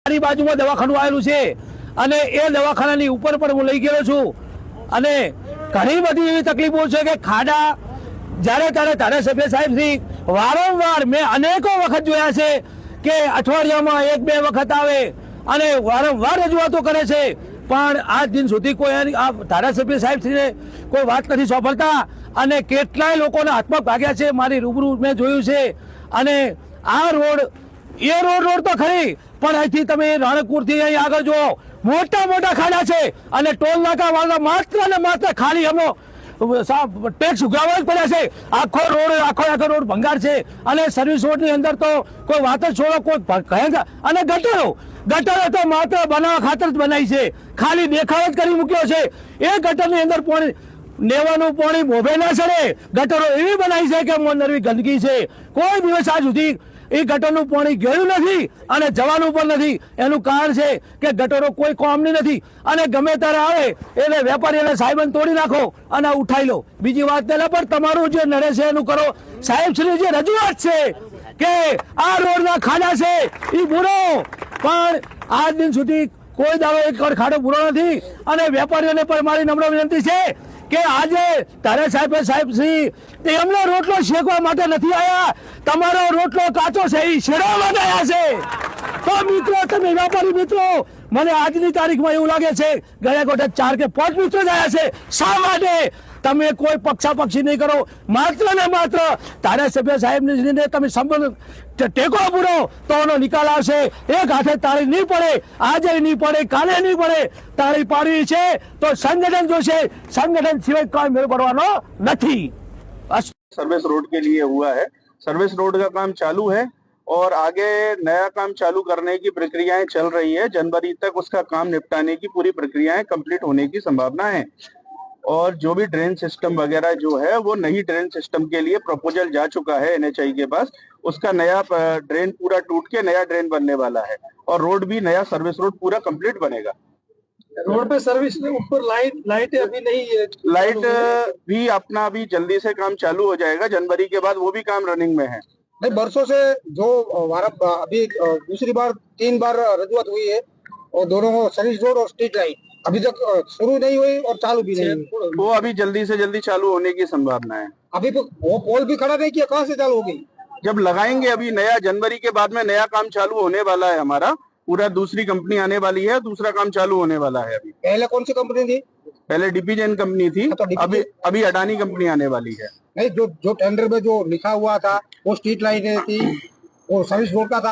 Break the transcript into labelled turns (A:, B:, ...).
A: મારી બાજુમાં દવાખાનું આવેલું છે અને એ દવાખાનાની ઉપર પણ હું લઈ ગયેલો છું અને ઘણી બધી એવી તકલીફો છે કે ખાડા જ્યારે ત્યારે ધારાસભ્ય સાહેબથી વારંવાર મેં અનેકો વખત જોયા છે કે અઠવાડિયામાં 1-2 વખત આવે અને વારંવાર રજૂઆતો કરે છે, પણ આજ દિન સુધી કોઈ આ ધારાસભ્ય સાહેબશ્રીને કોઈ વાત નથી સોંપતા અને કેટલાય લોકોના હાથમાં ભાગ્યા છે, મારી રૂબરૂ મેં જોયું છે। અને આ રોડ તો ખરી, પણ અહીંથી તમે રાણકપુરથી અહીં આગળ જુઓ, મોટા મોટા ખાડા છે અને ટોલ નાકા વાળા માત્ર ને માત્ર ખાલી એમનો ટેક્સ ઉઘરાવવા જ પડ્યા છે। આખો રોડ ભંગાર છે અને સર્વિસ રોડની અંદર તો કોઈ વાત જ છોડો, કોઈ અને ગટરો તો માત્ર બનાવવા ખાતર જ બનાવી છે, ખાલી દેખાવ જ કરી મૂક્યો છે। એ ગટરની અંદર પાણી નેવાનું પાણી મોભે ના ચડે, ગટરો એવી બનાવી છે કે નરવી ગંદકી છે, કોઈ દિવસ આજ સુધી એ ગટરનું પાણી ગયું નથી અને જવાનું પણ નથી। એનું કારણ છે કે ગટરો કોઈ કામની નથી અને ગમે ત્યારે આવે એટલે વેપારીઓને સાહેબને તોડી નાખો અને ઉઠાઈ લો। બીજી વાત નહીં, પણ તમારું જે નડે છે એનું કરો। સાહેબશ્રી જે રજૂઆત છે કે આ રોડના ખાડા છે એ પૂરો, પણ આજ દિન સુધી કોઈ દાડો એક ખાડો પૂરો નથી અને વેપારીઓને પણ મારી નમ્ર વિનંતી છે કે આજે સાહેબશ્રી એમનો રોટલો શેકવા માટે નથી આવ્યા, તમારો રોટલો કાચો છે એ શેરવા માટે આવ્યા છે। તો મિત્રો, તમે વેપારી મિત્રો, મને આજની તારીખમાં એવું લાગે છે ગયા ગોઠે 4 કે 5 મિત્રો જ આવ્યા છે। શા માટે તમે કોઈ પક્ષાપક્ષી નહીં કરો, માત્ર ને માત્ર ધારાસભ્ય સાહેબને તમે સંબંધ ટેકો પૂરો તો એનો નિકાલ આવશે। એક હાથે તાળી નહીં પડે, આજે નહીં પડે, કાલે નહીં પડે, તાળી પાડવી છે તો સંગઠન જોશે, સંગઠन સિવાय કોઈ મેળ પડવાનો નથી।
B: सर्विस रोड के लिए हुआ है, सर्विस रोड का काम चालू है और आगे नया काम चालू करने की प्रक्रियाएं चल रही है। जनवरी तक उसका काम निपटाने की पूरी प्रक्रियाएं कंप्लीट होने की संभावना है और जो भी ड्रेन सिस्टम वगैरह जो है वो नई ड्रेन सिस्टम के लिए प्रपोजल जा चुका है NHAI के पास। उसका नया ड्रेन पूरा टूट के नया ड्रेन बनने वाला है और रोड भी नया सर्विस रोड पूरा कंप्लीट बनेगा।
C: रोड पे सर्विस में ऊपर लाइट अभी नहीं है,
B: लाइट भी अपना अभी जल्दी से काम चालू हो जाएगा, जनवरी के बाद वो भी काम रनिंग में है।
C: नहीं, बरसों से जो अभी दूसरी बार 3 बार रजूआत हुई है और दोनों सर्विस रोड और स्ट्रीट लाइट अभी तक शुरू नहीं हुई और चालू भी नहीं हुई।
B: वो अभी जल्दी से जल्दी चालू होने की संभावना है।
C: अभी तो वो पोल भी खड़ा नहीं किया, कहाँ से चालू होगी?
B: जब लगाएंगे, अभी नया जनवरी के बाद में नया काम चालू होने वाला है हमारा, पूरा दूसरी कंपनी आने वाली है, दूसरा काम चालू होने वाला है। अभी
C: पहले कौन सी कंपनी थी?
B: पहले DPGN कंपनी थी,
C: तो
B: अभी अडानी कंपनी आने वाली है।
C: नहीं, जो टेंडर में जो लिखा हुआ था वो स्ट्रीट लाइट थी, वो सर्विस रोड का था।